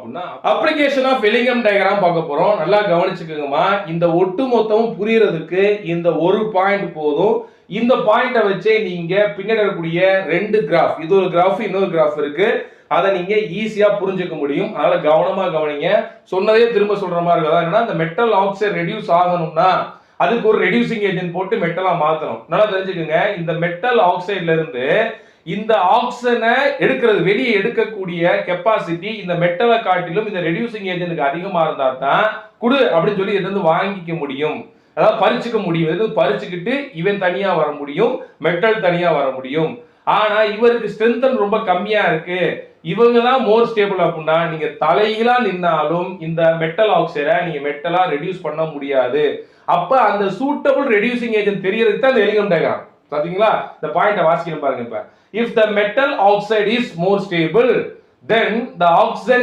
அப்படின்னா application of Ellingham diagram பார்க்க போறோம். நல்லா கவனிச்சுக்கோங்கம்மா. இந்த ஒட்டு மொத்தமும் புரியறதுக்கு இந்த ஒரு பாயிண்ட் போதும். இந்த பாயிண்ட வச்சே நீங்க பின்னாடி இருக்கக்கூடிய ரெண்டு கிராஃப், இது ஒரு கிராஃப், இன்னொரு கிராஃப் இருக்கு, அதை நீங்க ஈஸியா புரிஞ்சுக்க முடியும். அதனால கவனமா கவனிங்க. சொன்னதே திரும்ப சொல்ற மாதிரி இருக்கா, என்னன்னா இந்த மெட்டல் ஆக்சைடு ரெடியூஸ் ஆகணும்னா அதுக்கு ஒரு ரெடியூசிங் ஏஜென்ட் போட்டு மெட்டலா மாத்தணும். நல்லா தெரிஞ்சுக்கோங்க. இந்த மெட்டல் ஆக்சைடுல இருந்து இந்த ஆக்சிஜனை எடுக்கிறது, வெளியே எடுக்கக்கூடிய கெப்பாசிட்டி இந்த மெட்டலை காட்டிலும் இந்த ரெடியூசிங் ஏஜென்ட்க்கு அதிகமா இருந்தா தான் குடு அப்படின்னு சொல்லி இதுல இருந்து வாங்கிக்க முடியும். அதாவது பறிச்சுக்க முடியும். இது பறிச்சுக்கிட்டு இவன் தனியா வர முடியும், மெட்டல் தனியா வர முடியும். ஆனா இவருக்கு ஸ்ட்ரென்த் ரொம்ப கம்மியா இருக்கு, இவங்க தான் மோர் ஸ்டேபிள் அப்படின்னா நீங்க தலைகீழா நின்னாலும் இந்த மெட்டல் ஆக்சைடை நீங்க மெட்டலா ரெடியூஸ் பண்ண முடியாது. அப்ப அந்த சூட்டபிள் ரெடியூசிங் ஏஜென்ட் தெரியறதுக்கு தான் இந்த எலிகம் டயக்ராம். பாத்தீங்களா? இந்த பாயிண்ட வாசிக்கணும் பாருங்க. இப்ப if the metal oxide is more stable then the oxygen